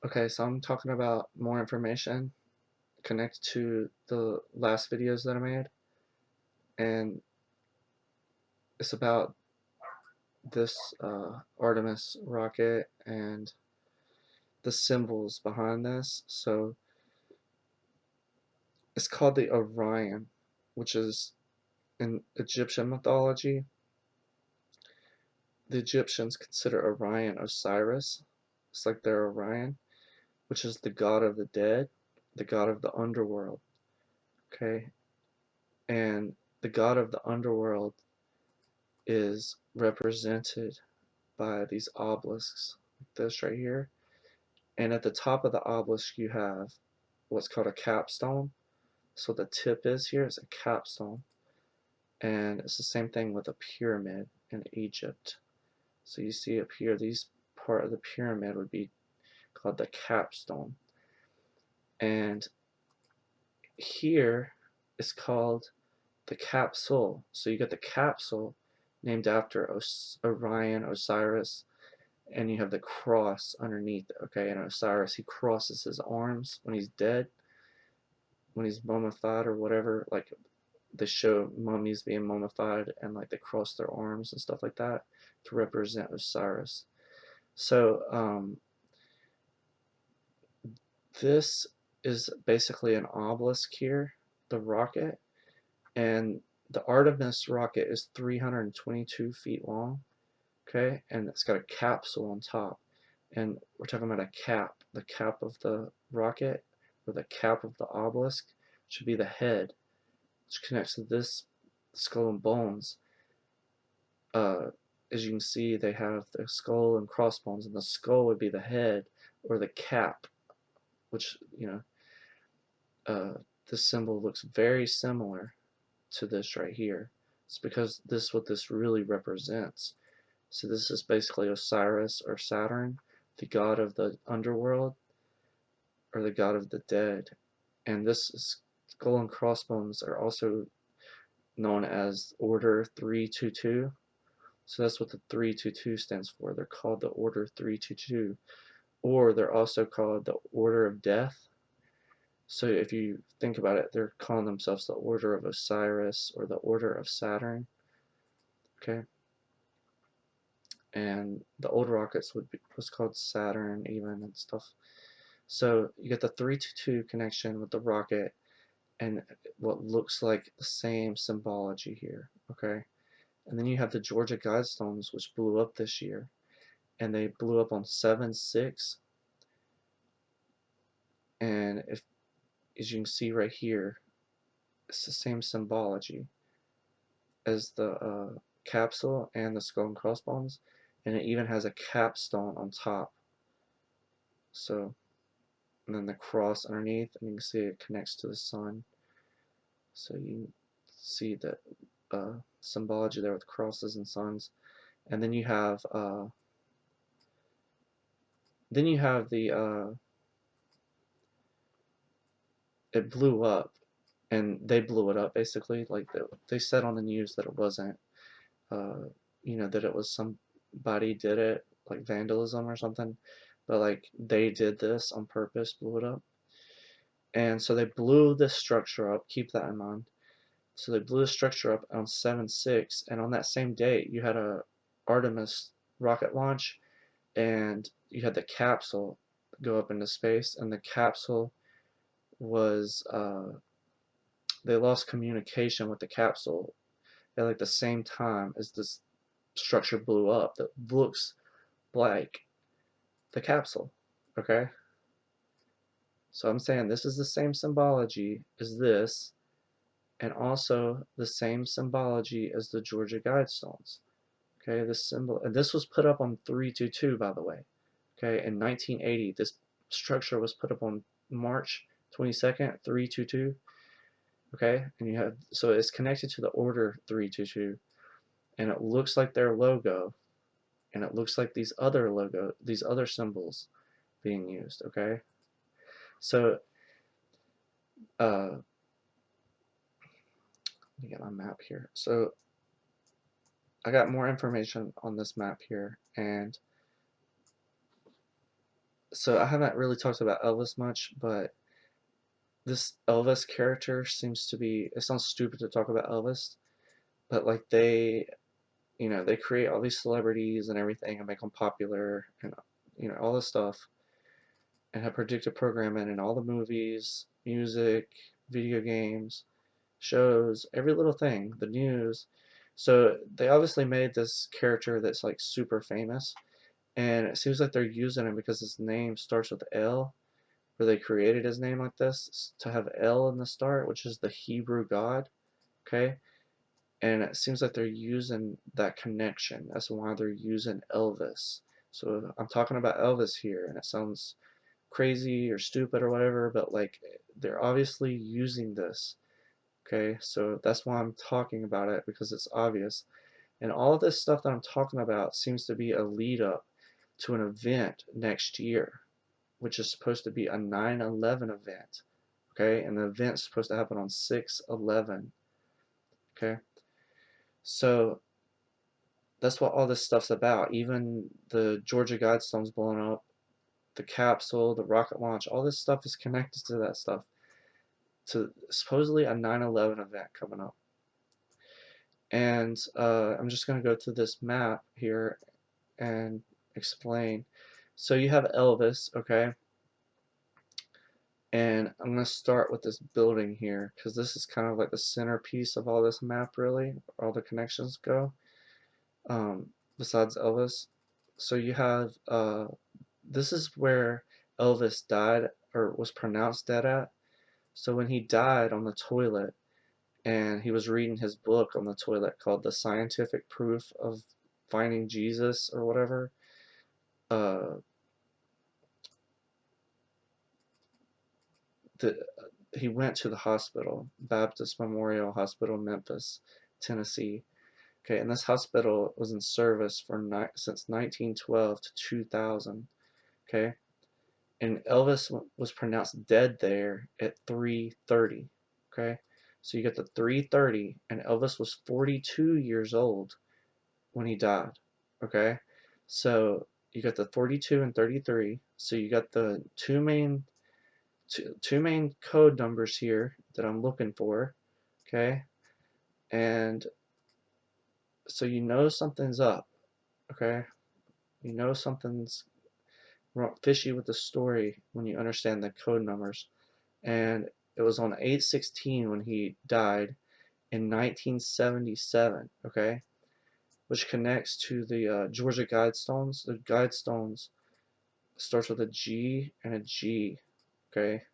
Okay, so I'm talking about more information connected to the last videos that I made, and it's about this Artemis rocket and the symbols behind this. So it's called the Orion, which is in Egyptian mythology. The Egyptians consider Orion Osiris. It's like their Orion, which is the god of the dead, the god of the underworld. Okay, and the god of the underworld is represented by these obelisks, like this right here. And at the top of the obelisk, you have what's called a capstone. So the tip is here is a capstone. And it's the same thing with a pyramid in Egypt. So you see up here, these part of the pyramid would be called the capstone. And here is called the capsule. So you get the capsule named after Orion, Osiris, and you have the cross underneath. Okay, and Osiris, he crosses his arms when he's dead, when he's mummified or whatever. Like they show mummies being mummified and like they cross their arms and stuff like that to represent Osiris. So this is basically an obelisk here, the rocket, and the Artemis rocket is 322 feet long. Okay, and it's got a capsule on top, and we're talking about a cap. The cap of the rocket, or the cap of the obelisk, should be the head, which connects to this skull and bones. As you can see, they have the skull and crossbones, and the skull would be the head or the cap, which this symbol looks very similar to this right here. It's because this is what this really represents. So this is basically Osiris or Saturn, the god of the underworld, or the god of the dead. And this skull and crossbones are also known as Order 322. So that's what the 322 stands for. They're called the Order 322. Or they're also called the Order of Death. So if you think about it, they're calling themselves the Order of Osiris or the Order of Saturn. Okay? And the old rockets was called Saturn even and stuff. So you get the 322 connection with the rocket and what looks like the same symbology here, okay? And then you have the Georgia Guidestones, which blew up this year, and they blew up on 7/6. And if, as you can see right here, it's the same symbology as the capsule and the skull and crossbones, and it even has a capstone on top. So, and then the cross underneath, and you can see it connects to the sun. So you see that symbology there with crosses and suns, and then you have the it blew up, and they blew it up basically. Like they said on the news that it wasn't, uh, that it was somebody did it, like vandalism or something, but like they did this on purpose, blew it up, and so they blew this structure up. Keep that in mind. So they blew the structure up on 7/6, and on that same day, you had a Artemis rocket launch, and you had the capsule go up into space, and the capsule was they lost communication with the capsule at like the same time as this structure blew up that looks like the capsule. Okay, so I'm saying this is the same symbology as this, and also the same symbology as the Georgia Guidestones. Okay, this symbol, and this was put up on 322, by the way. Okay, in 1980, this structure was put up on March 22nd, 322. Okay, and you have, so it's connected to the Order 322, and it looks like their logo, and it looks like these other symbols being used. Okay, so let me get my map here. So I got more information on this map here, and So I haven't really talked about Elvis much, but this Elvis character seems to be, it sounds stupid to talk about Elvis, but like they create all these celebrities and everything and make them popular and all this stuff and have predictive programming in all the movies, music, video games, shows, every little thing, the news. So they obviously made this character that's like super famous, and it seems like they're using him because his name starts with L, where they created his name like this to have L in the start, which is the Hebrew God. Okay, and it seems like they're using that connection. That's why they're using Elvis. So I'm talking about Elvis here, and it sounds crazy or stupid or whatever, but like they're obviously using this. Okay, so that's why I'm talking about it because it's obvious. And all of this stuff that I'm talking about seems to be a lead up to an event next year, which is supposed to be a 9/11 event. Okay, and the event's supposed to happen on 6/11. Okay, so that's what all this stuff's about. Even the Georgia Guidestones blowing up, the capsule, the rocket launch, all this stuff is connected to that stuff. To supposedly a 9/11 event coming up. And I'm just going to go through this map here and explain. So you have Elvis, okay? And I'm going to start with this building here because this is kind of like the centerpiece of all this map, really. All the connections go, um, besides Elvis. So you have, this is where Elvis died or was pronounced dead at. So when he died on the toilet, and he was reading his book on the toilet called The Scientific Proof of Finding Jesus or whatever. Uh, the, he went to the hospital, Baptist Memorial Hospital, Memphis, Tennessee. Okay, and this hospital was in service for since 1912 to 2000. Okay, and Elvis was pronounced dead there at 3:30. Okay, so you get the 3:30, and Elvis was 42 years old when he died. Okay, so you got the 42 and 33. So you got the two main code numbers here that I'm looking for. Okay, and so you know something's up. Okay, you know something's fishy with the story when you understand the code numbers. And it was on 8/16 when he died in 1977. Okay, which connects to the Georgia Guidestones. The Guidestones starts with a G and a G. Okay,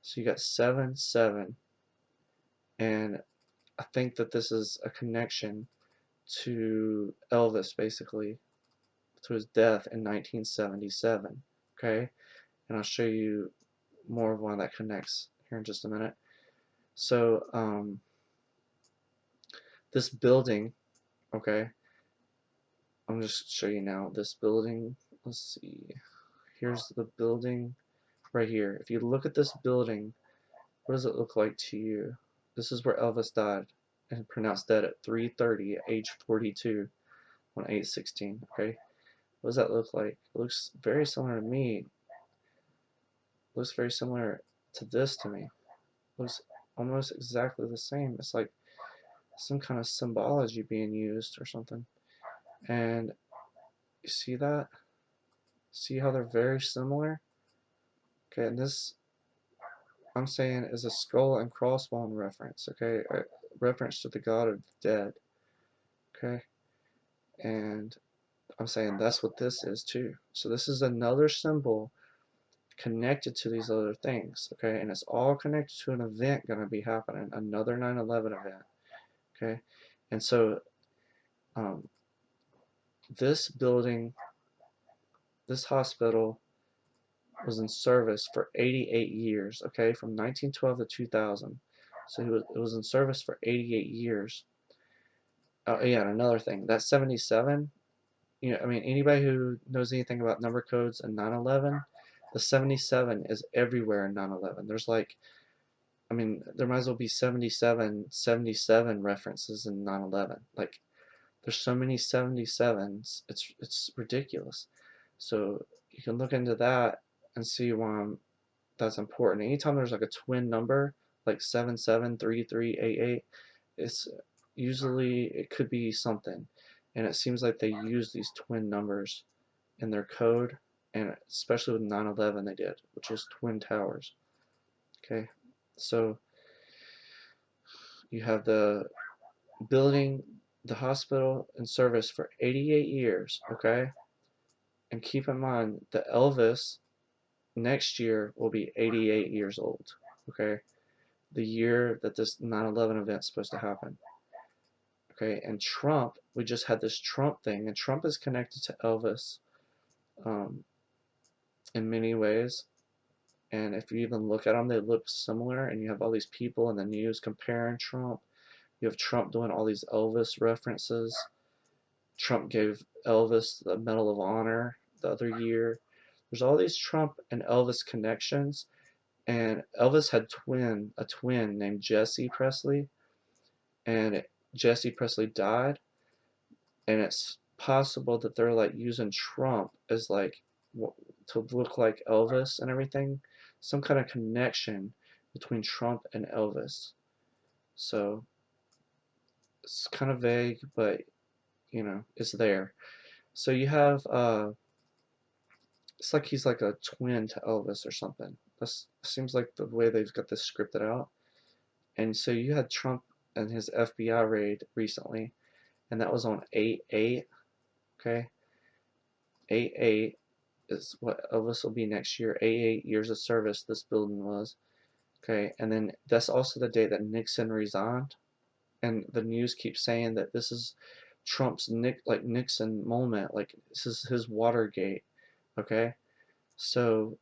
so you got 7/7, and I think that this is a connection to Elvis, basically, to his death in 1977. Okay, and I'll show you more of why that connects here in just a minute. So, this building, okay, I'm just show you now. This building, let's see, here's the building right here. If you look at this building, what does it look like to you? This is where Elvis died and pronounced dead at 3:30 at age 42 on 8/16. Okay, what does that look like? It looks very similar to me. It looks very similar to this to me. It looks almost exactly the same. It's like some kind of symbology being used or something. And you see that? See how they're very similar? Okay, and this I'm saying is a skull and crossbone reference. Okay, a reference to the God of the dead. Okay, and I'm saying that's what this is too. So this is another symbol connected to these other things, okay? And it's all connected to an event going to be happening, another 9/11 event, okay? And so um, this building, this hospital was in service for 88 years, okay? From 1912 to 2000. So it was in service for 88 years. Oh, yeah, and another thing, that 77, I mean, anybody who knows anything about number codes and 9/11, the 77 is everywhere in 9/11. There's like, I mean, there might as well be 77 references in 9/11. Like, there's so many 77s, it's ridiculous. So you can look into that and see why that's important. Anytime there's like a twin number, like 773388, it's usually it could be something. And it seems like they use these twin numbers in their code, and especially with 9/11 they did, which is twin towers. Okay, so you have the building, the hospital in service for 88 years. Okay, and keep in mind that Elvis next year will be 88 years old. Okay, the year that this 9/11 event is supposed to happen. Okay, and Trump, we just had this Trump thing, and Trump is connected to Elvis um, in many ways. And if you even look at them, they look similar. And you have all these people in the news comparing Trump. You have Trump doing all these Elvis references. Trump gave Elvis the Medal of Honor the other year. There's all these Trump and Elvis connections. And Elvis had a twin named Jesse Presley, and Jesse Presley died, and it's possible that they're like using Trump as like to look like Elvis and everything, some kind of connection between Trump and Elvis. So it's kind of vague, but it's there. So you have it's like he's like a twin to Elvis or something. That seems like the way they've got this scripted out. And so you had Trump and his FBI raid recently, and that was on 8/8. Okay, 8/8 is what Elvis will be next year. 88 years of service this building was. Okay, and then that's also the day that Nixon resigned, and the news keeps saying that this is Trump's Nixon moment, like this is his Watergate. Okay, so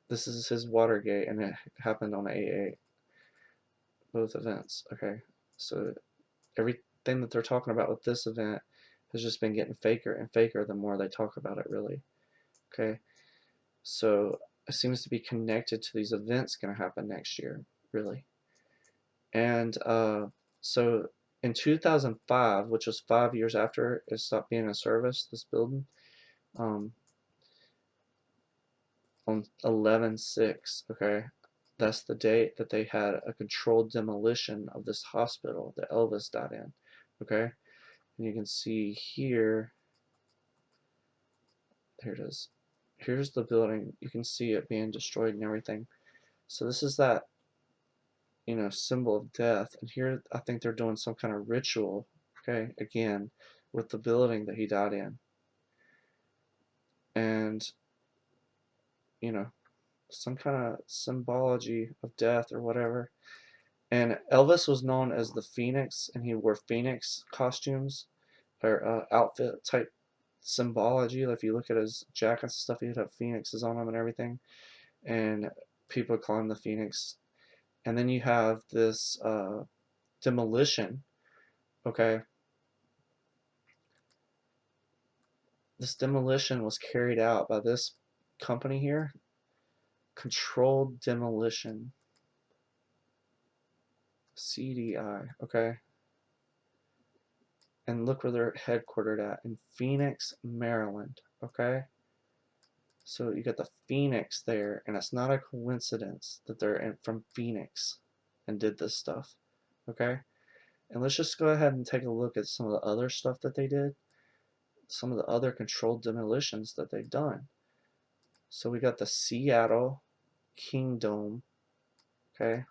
this is his Watergate, and it happened on 8/8, both events. Okay, so everything that they're talking about with this event has just been getting faker and faker the more they talk about it, really. Okay, so it seems to be connected to these events going to happen next year, really. And so in 2005, which was 5 years after it stopped being in service, this building, um, on 11/6, okay, that's the date that they had a controlled demolition of this hospital that Elvis died in, okay? And you can see here, here it is. Here's the building. You can see it being destroyed and everything. So this is that, symbol of death. And here I think they're doing some kind of ritual, okay, again, with the building that he died in. And, you know, some kind of symbology of death or whatever. And Elvis was known as the Phoenix, and he wore Phoenix costumes or outfit type symbology. If you look at his jackets and stuff, he'd have phoenixes on them and everything. And people call him the Phoenix. And then you have this demolition, okay? This demolition was carried out by this company here, Controlled Demolition, CDI, okay? And look where they're headquartered at, in Phoenix, Maryland, okay? So you got the Phoenix there, and it's not a coincidence that they're from Phoenix and did this stuff, okay? And let's just go ahead and take a look at some of the other stuff that they did, some of the other controlled demolitions that they've done. So we got the Seattle Kingdome, okay?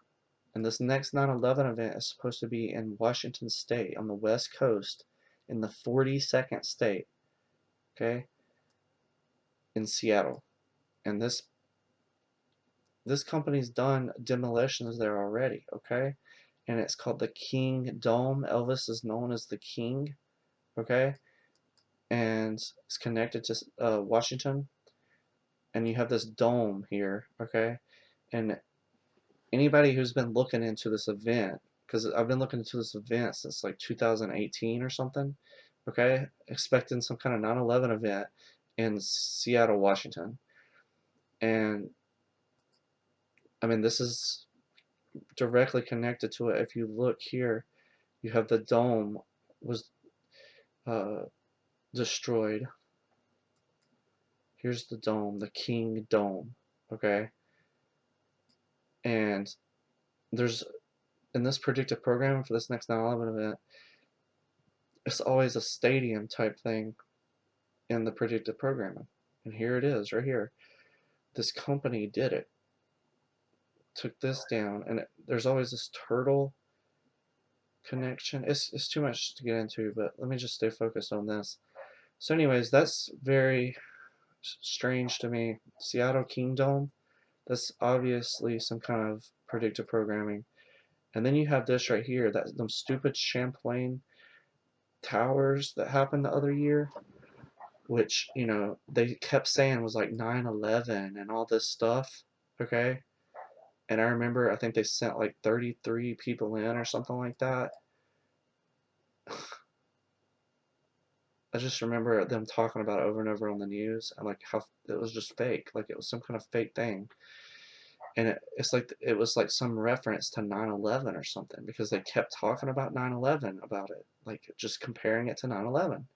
And this next 9/11 event is supposed to be in Washington State on the West Coast in the 42nd state, okay? In Seattle. And this company's done demolitions there already, okay? And it's called the King Dome. Elvis is known as the King, okay? And it's connected to Washington. And you have this dome here, okay? And anybody who's been looking into this event, because I've been looking into this event since like 2018 or something, okay? Expecting some kind of 9/11 event in Seattle, Washington. And I mean, this is directly connected to it. If you look here, you have the dome was uh, destroyed, Here's the dome, the King Dome, okay? And there's, in this predictive programming for this next 9/11 event, it's always a stadium type thing in the predictive programming. And here it is, right here. This company did it, took this down, and there's always this turtle connection. It's too much to get into, but let me just stay focused on this. So anyways, that's very strange to me. Seattle Kingdom, that's obviously some kind of predictive programming. And then you have this right here, that them stupid Champlain towers that happened the other year, which, you know, they kept saying was like 9/11 and all this stuff, okay? And I remember, I think they sent like 33 people in or something like that. I just remember them talking about it over and over on the news and like how it was just fake, like it was some kind of fake thing. And it's like it was like some reference to 9/11 or something because they kept talking about 9/11 about it, like just comparing it to 9/11.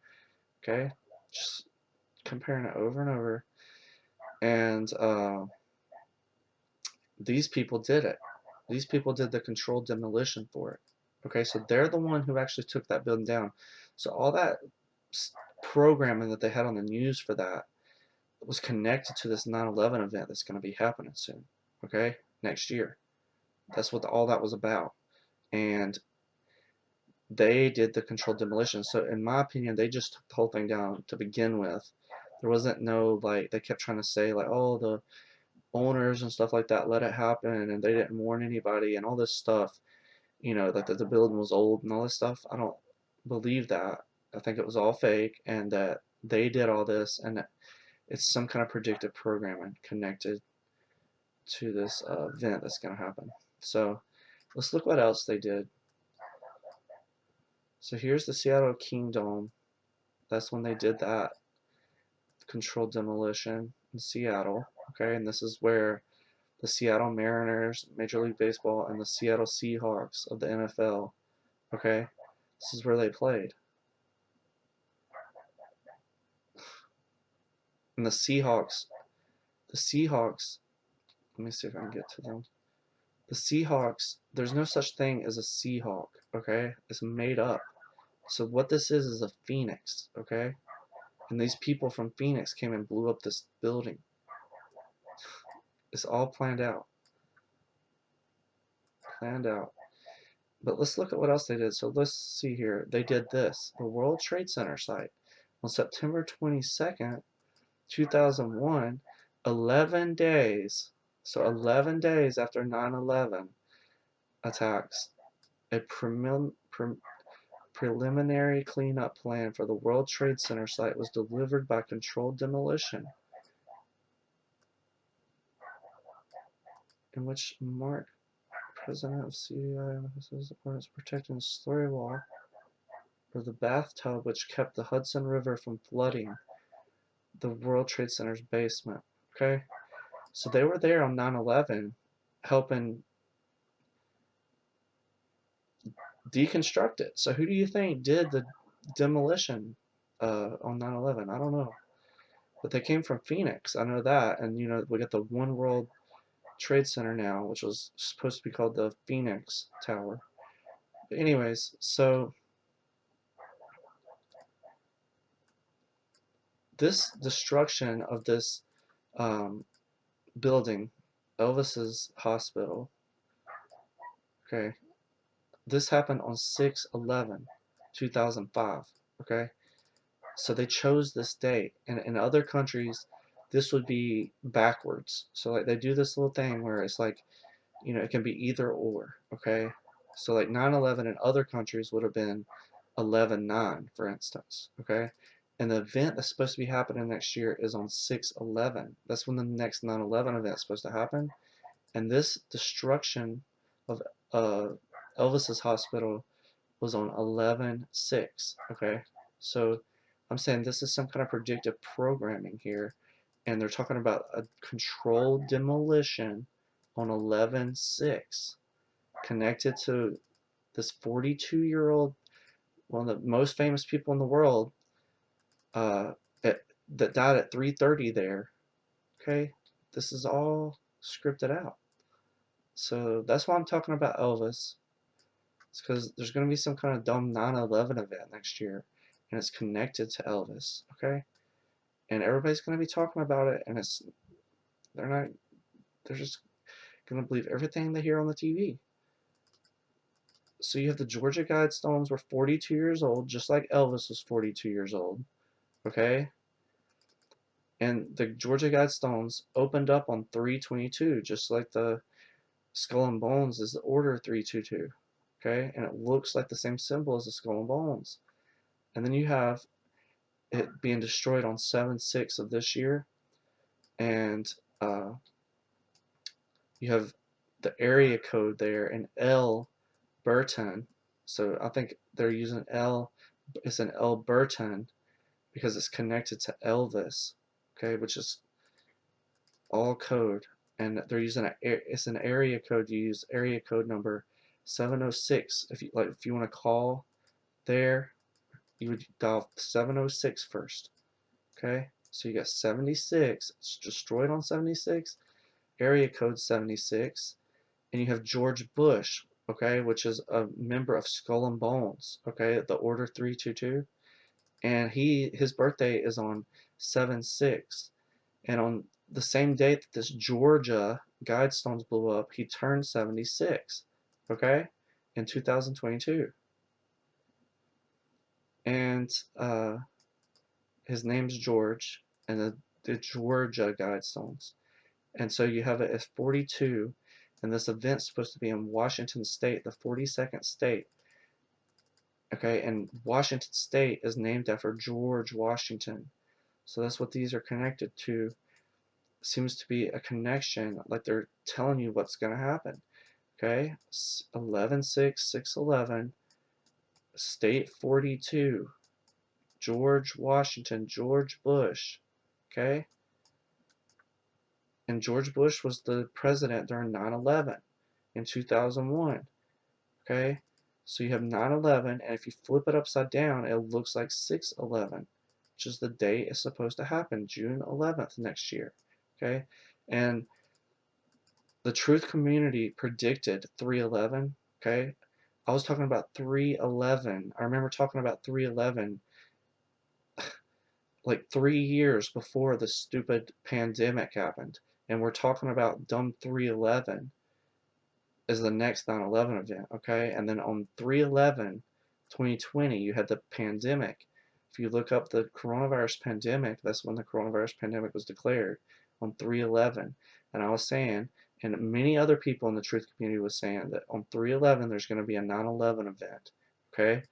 Okay, just comparing it over and over. And these people did it. These people did the controlled demolition for it. Okay, so they're the one who actually took that building down. So all that programming that they had on the news for that was connected to this 9/11 event that's going to be happening soon. Okay, next year. That's what all that was about. And they did the controlled demolition. So in my opinion, they just took the whole thing down to begin with. There wasn't no like they kept trying to say like, oh, the owners and stuff like that let it happen and they didn't warn anybody and all this stuff. You know, that the building was old and all this stuff. I don't believe that. I think it was all fake and that they did all this and it's some kind of predictive programming connected to this event that's going to happen. So let's look what else they did. So here's the Seattle Kingdom. That's when they did that controlled demolition in Seattle. Okay, and this is where the Seattle Mariners, Major League Baseball, and the Seattle Seahawks of the NFL. Okay, this is where they played. And the Seahawks, let me see if I can get to them. The Seahawks, there's no such thing as a Seahawk, okay? It's made up. So what this is a phoenix, okay? And these people from Phoenix came and blew up this building. It's all planned out. Planned out. But let's look at what else they did. So let's see here. They did this. The World Trade Center site. On September 22nd, 2001, 11 days, so 11 days after 9/11 attacks, a preliminary cleanup plan for the World Trade Center site was delivered by controlled demolition, in which Mark, president of CDI, emphasized upon protecting the story wall or the bathtub which kept the Hudson River from flooding the World Trade Center's basement. Okay? So they were there on 9/11 helping deconstruct it. So who do you think did the demolition on 9/11? I don't know. But they came from Phoenix. I know that. And, you know, we got the One World Trade Center now, which was supposed to be called the Phoenix Tower. But anyways, so this destruction of this um, building, Elvis's hospital, okay, this happened on 6/11/2005, okay? So they chose this date. And in other countries, this would be backwards. So like they do this little thing where it's like, you know, it can be either or, okay? So like 9/11 in other countries would have been 11/9, for instance, okay? And the event that's supposed to be happening next year is on 6/11. That's when the next 9/11 event is supposed to happen. And this destruction of uh, Elvis's hospital was on 11/6, okay? So I'm saying this is some kind of predictive programming here, and they're talking about a controlled demolition on 11/6 connected to this 42-year-old, one of the most famous people in the world, uh, that died at 3:30 there. Okay, this is all scripted out. So that's why I'm talking about Elvis. It's because there's going to be some kind of dumb 9/11 event next year, and it's connected to Elvis. Okay, and everybody's going to be talking about it, and they're not they're just going to believe everything they hear on the TV. So you have the Georgia Guidestones were 42 years old, just like Elvis was 42 years old. Okay, and the Georgia Guidestones opened up on 322, just like the Skull and Bones is the Order 322. Okay, and it looks like the same symbol as the Skull and Bones. And then you have it being destroyed on 7/6 of this year, and uh, you have the area code there in L Burton. So I think they're using L. It's an L Burton because it's connected to Elvis. Okay, which is all code, and they're using it's an area code. You use area code number 706 if you like. If you want to call there, you would dial 706 first. Okay, so you got 76. It's destroyed on 76. Area code 76, and you have George Bush. Okay, which is a member of Skull and Bones. Okay, the Order 322, and his birthday is on 7/6. And on the same date that this Georgia Guidestones blew up, he turned 76, okay, in 2022. And his name's George, and the Georgia Guidestones. And so you have it as 42, and this event's supposed to be in Washington State, the 42nd state. Okay, and Washington State is named after George Washington. So that's what these are connected to. Seems to be a connection, like they're telling you what's going to happen. Okay, 11/6, 6/11, State 42, George Washington, George Bush. Okay, and George Bush was the president during 9/11 in 2001. Okay, so you have 9/11, and if you flip it upside down, it looks like 6/11, which is the date it's supposed to happen, June 11th next year. Okay, and the truth community predicted 3/11. Okay, I was talking about 3/11. I remember talking about 3/11 like 3 years before the stupid pandemic happened, and we're talking about dumb 3/11 as the next 9/11 event. Okay, and then on 3/11, 2020, you had the pandemic. If you look up the coronavirus pandemic, that's when the coronavirus pandemic was declared, on 3/11. And I was saying, and many other people in the truth community was saying, that on 3/11 there's going to be a 9/11 event. Okay,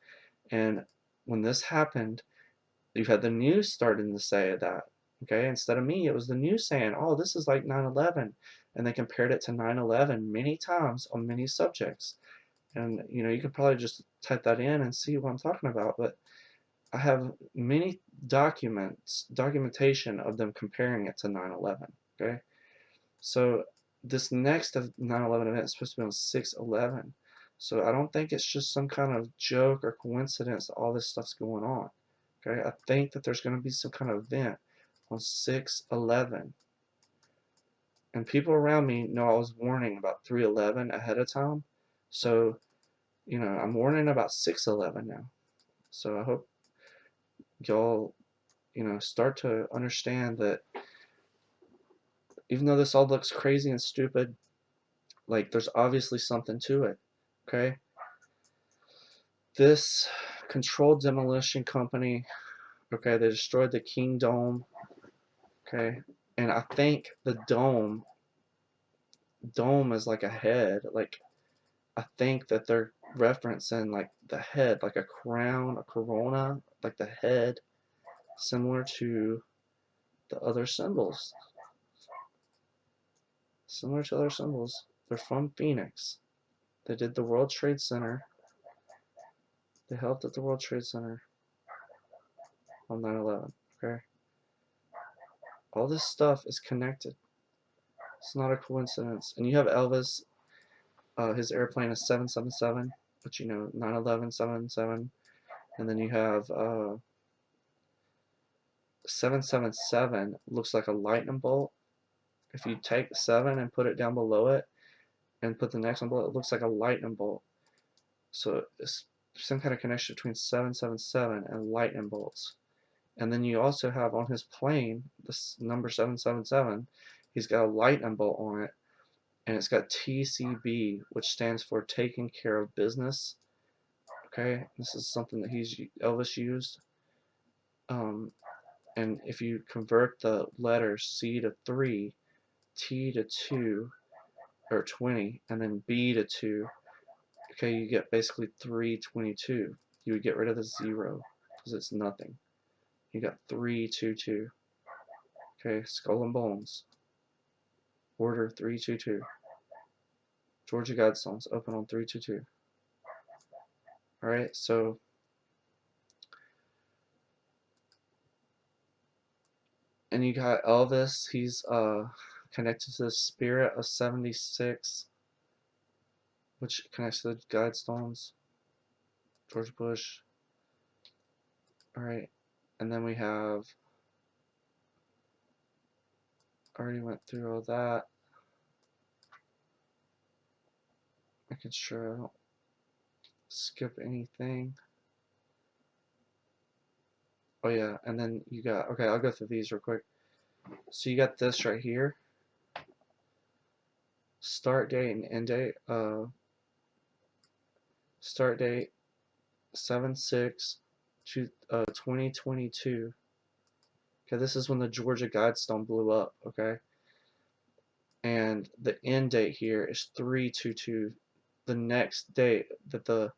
and when this happened, you've had the news starting to say that. Okay, instead of me, it was the news saying, oh, this is like 9/11, and they compared it to 9/11 many times on many subjects. And you can probably just type that in and see what I'm talking about. But I have many documentation of them comparing it to 9/11. Okay, so this next of 9/11 event is supposed to be on 6/11. So I don't think it's just some kind of joke or coincidence that all this stuff's going on. Okay, I think that there's going to be some kind of event on 6/11. And people around me know I was warning about 3/11 ahead of time. So, I'm warning about 6/11 now. So I hope y'all, start to understand that even though this all looks crazy and stupid, like there's obviously something to it. Okay? This controlled demolition company, okay, they destroyed the King Dome, okay? And I think the dome is like a head, like I think that they're referencing like the head, like a crown, a corona, like the head, similar to the other symbols. Similar to other symbols. They're from Phoenix. They did the World Trade Center. They helped at the World Trade Center on 9/11. Okay? All this stuff is connected. It's not a coincidence. And you have Elvis, his airplane is 777, but 9/11 777. And then you have 777 looks like a lightning bolt. If you take 7 and put it down below it and put the next one below it, looks like a lightning bolt. So it's some kind of connection between 777 and lightning bolts. And then you also have on his plane, this number 777, he's got a lightning bolt on it, and it's got TCB, which stands for taking care of business. Okay, this is something that Elvis used. Um, and if you convert the letters C to 3, T to 2, or 20, and then B to 2, okay, you get basically 322. You would get rid of the 0 because it's nothing. You got 322. Okay, Skull and Bones. Order 322. Georgia Guidestones open on 322. Alright, so and you got Elvis, he's connected to the spirit of 76, which connects to the Guidestones. George Bush. Alright, and then we have, already went through all that. Making sure I don't skip anything. Oh yeah, and then you got, okay, I'll go through these real quick. So you got this right here. Start date and end date. Start date 7/6/2022. Okay, this is when the Georgia Guidestone blew up. Okay, and the end date here is 3/22, the next date that the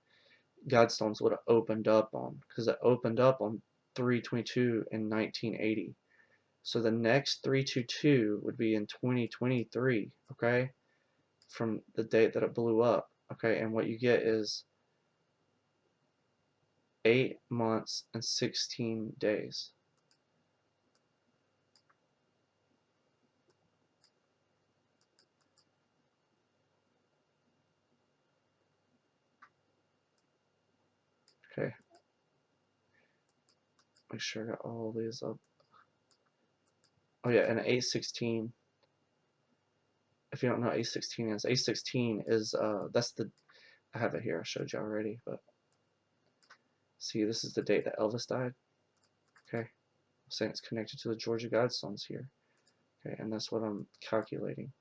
Guidestones would have opened up on, because it opened up on 3/22 in 1980. So the next 3/22 would be in 2023. Okay, from the date that it blew up. Okay, and what you get is 8 months and 16 days. Okay, make sure I got all these up. Oh yeah, and 816. If you don't know what 816 is, 816 is that's the, I have it here. I showed you already, but see, this is the date that Elvis died. Okay, I'm saying it's connected to the Georgia Guidestones here. Okay, and that's what I'm calculating.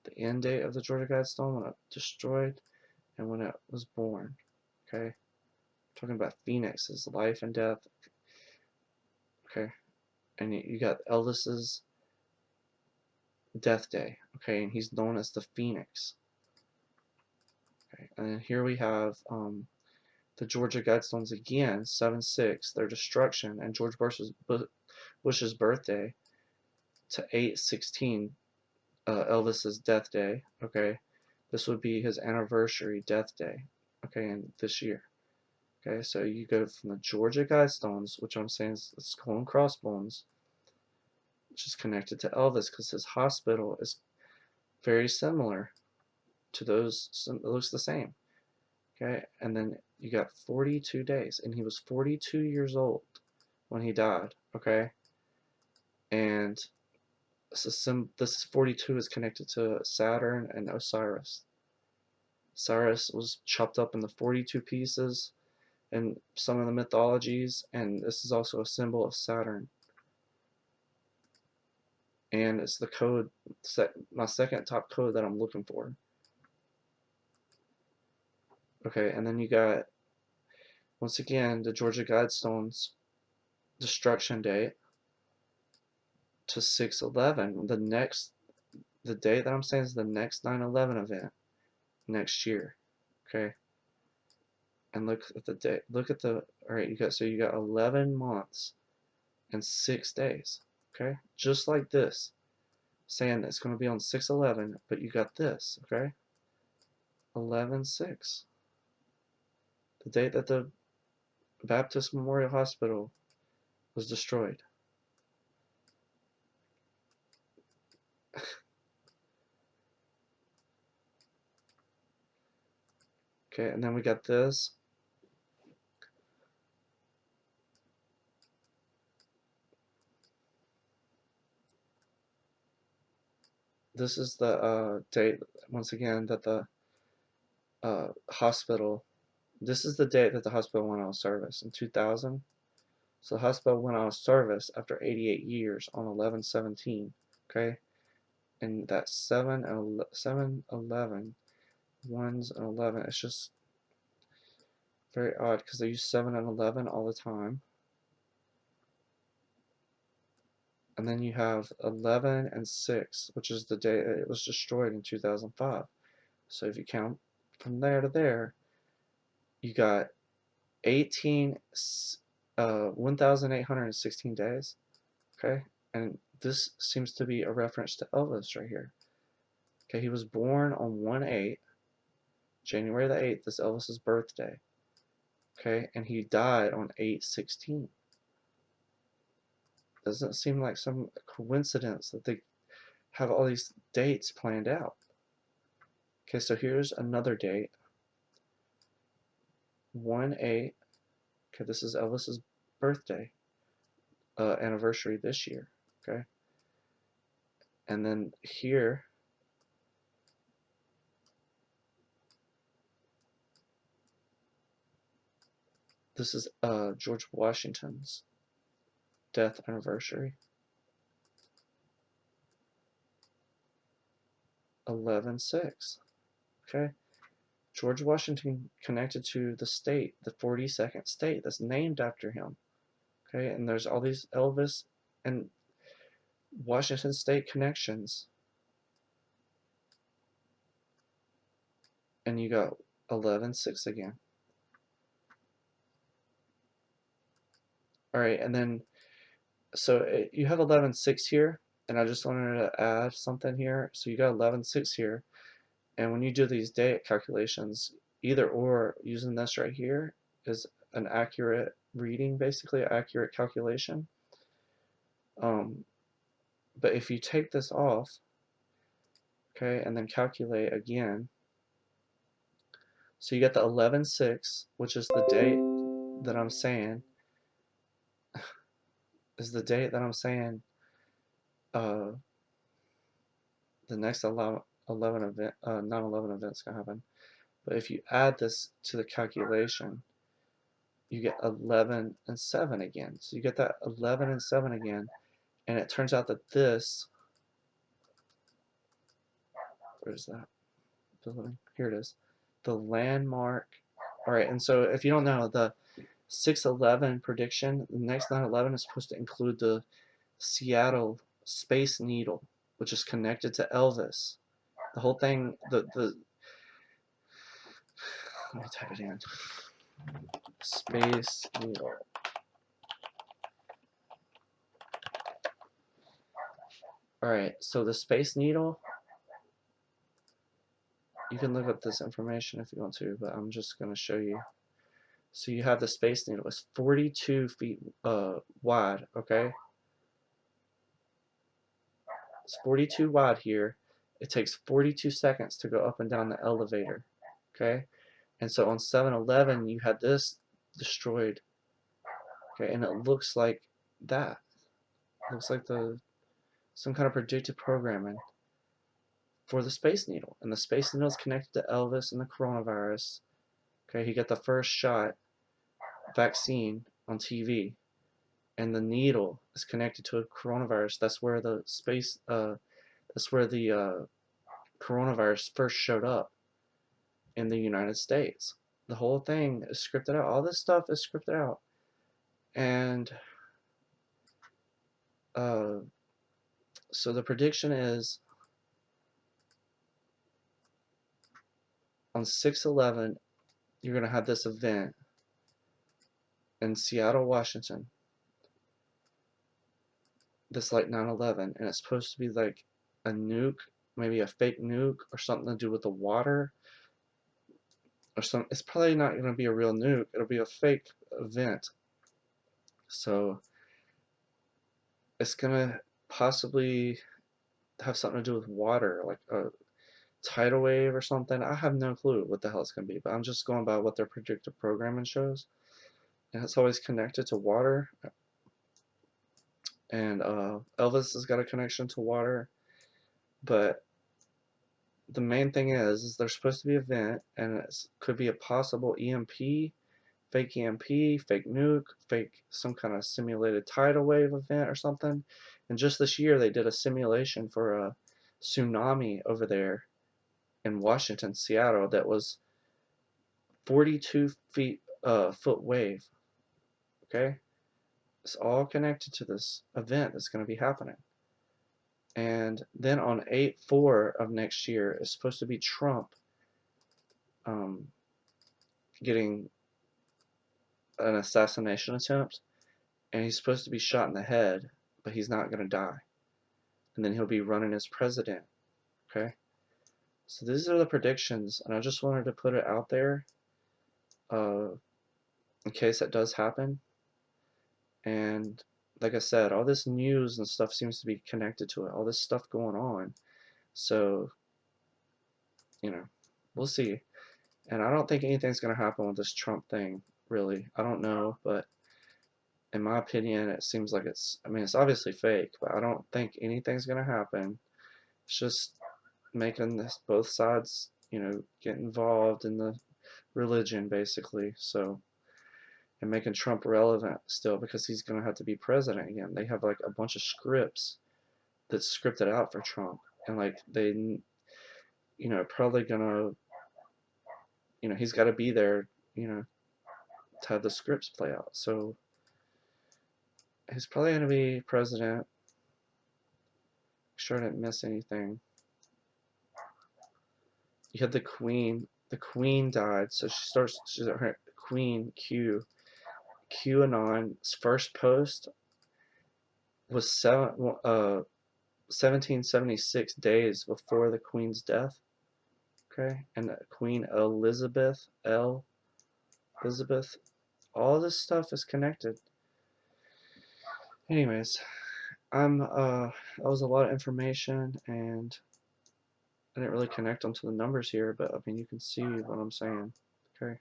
The end date of the Georgia Guidestone when it destroyed, and when it was born. Okay, talking about Phoenix's life and death. Okay, and you got Elvis's death day. Okay, and he's known as the Phoenix. Okay, and then here we have the Georgia Guidestones again, 7/6, their destruction, and George Bush's birthday to 8/16, Elvis's death day. Okay, this would be his anniversary death day. Okay, and this year. Okay, so you go from the Georgia Guidestones, which I'm saying is Skull and Crossbones, which is connected to Elvis because his hospital is very similar to those. It looks the same. Okay, and then you got 42 days, and he was 42 years old when he died. Okay, and this 42 is connected to Saturn and Osiris. Osiris was chopped up into 42 pieces in some of the mythologies, and this is also a symbol of Saturn. And it's the code, my second top code that I'm looking for. Okay, and then you got, once again, the Georgia Guidestones destruction date to 6/11. The date that I'm saying is the next 9/11 event next year. Okay, and look at the date. Look at the, all right. You got 11 months and 6 days. Okay, just like this, saying that it's going to be on 6/11, but you got this. Okay, 11/6, the date that the Baptist Memorial Hospital was destroyed. Okay, and then we got this. this is the date, once again, that the hospital, this is the date that the hospital went out of service in 2000. So the hospital went out of service after 88 years on 11/17, okay? And that 7/11, 1s and 11, it's just very odd because they use 7 and 11 all the time. And then you have 11 and 6, which is the day it was destroyed in 2005. So if you count from there to there, you got 1,816 days, okay? And this seems to be a reference to Elvis right here. Okay, he was born on 1/8, January the 8th is Elvis's birthday, okay? And he died on 8/16. Doesn't seem like some coincidence that they have all these dates planned out. Okay, so here's another date, 1/8. Okay, this is Elvis's birthday anniversary this year. Okay, and then here, this is George Washington's death anniversary, 11/6. Okay, George Washington connected to the state, the 42nd state that's named after him. Okay, and there's all these Elvis and Washington state connections, and you got 11/6 again. All right, and then so you have 11/6 here, and I just wanted to add something here. So you got 11/6 here, and when you do these date calculations, either or using this right here is an accurate reading, basically an accurate calculation. But if you take this off, okay, and then calculate again, so you get the 11/6, which is the date that I'm saying, is the date that I'm saying uh, the next 11 event, 9/11 event's gonna happen. But if you add this to the calculation, you get 11 and 7 again. So you get that 11 and 7 again, and it turns out that this, where's that building? Here it is. The landmark. All right, and so if you don't know, the 6/11 prediction, the next 9/11 is supposed to include the Seattle Space Needle, which is connected to Elvis. The whole thing, let me type it in. Space Needle. Alright, so the Space Needle, you can look up this information if you want to, but I'm just going to show you. So you have the Space Needle. It's 42 feet wide, okay? It's 42 wide here. It takes 42 seconds to go up and down the elevator, okay? And so on 7/11, you had this destroyed, okay? And it looks like that. It looks like some kind of predictive programming for the Space Needle. And the Space Needle is connected to Elvis and the coronavirus. Okay, he got the first shot vaccine on TV, and the needle is connected to a coronavirus. That's where the coronavirus first showed up in the United States. The whole thing is scripted out. All this stuff is scripted out, and uh, so the prediction is on 6/11 you're gonna have this event in Seattle, Washington. This like 9/11, and it's supposed to be like a nuke, maybe a fake nuke or something to do with the water or some. It's probably not going to be a real nuke. It'll be a fake event. So it's going to possibly have something to do with water, like a tidal wave or something. I have no clue what the hell it's going to be, but I'm just going by what their predictive programming shows. And it's always connected to water. And Elvis has got a connection to water, but the main thing is there's supposed to be an event, and it could be a possible EMP, fake nuke, fake some kind of simulated tidal wave event or something. And just this year, they did a simulation for a tsunami over there in Washington, Seattle, that was 42 foot wave. Okay, it's all connected to this event that's going to be happening. And then on 8/4 of next year, it's supposed to be Trump um, getting an assassination attempt, and he's supposed to be shot in the head, but he's not going to die. And then he'll be running as president. Okay? So these are the predictions, and I just wanted to put it out there uh, in case that does happen. And like I said, all this news and stuff seems to be connected to it, all this stuff going on. So, we'll see. And I don't think anything's going to happen with this Trump thing, really. I don't know, but in my opinion, it seems like I mean, it's obviously fake, but I don't think anything's going to happen. It's just making this both sides, get involved in the religion, basically. So, and making Trump relevant still because he's going to have to be president again. They have like a bunch of scripts that's scripted out for Trump. And like probably gonna, he's got to be there, to have the scripts play out. So he's probably going to be president. Make sure I didn't miss anything. You had the Queen. The Queen died, so she's her Queen Q. QAnon's first post was 1776 days before the Queen's death. Okay, and Queen Elizabeth, all this stuff is connected. Anyways, that was a lot of information, and I didn't really connect them to the numbers here, but I mean you can see what I'm saying. Okay,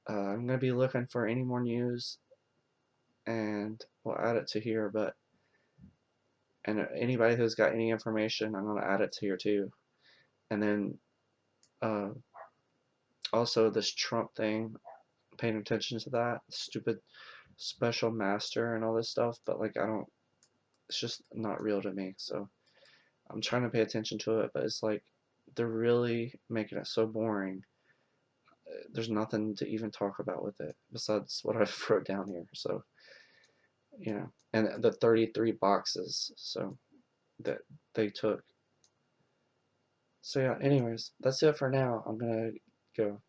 I'm gonna be looking for any more news, and we'll add it to here. And anybody who's got any information, I'm gonna add it to here too. And then uh, also this Trump thing, paying attention to that stupid special master and all this stuff, but like it's just not real to me. So I'm trying to pay attention to it, but it's like they're really making it so boring. There's nothing to even talk about with it besides what I wrote down here. So and the 33 boxes so that they took. So yeah, anyways, that's it for now. I'm gonna go.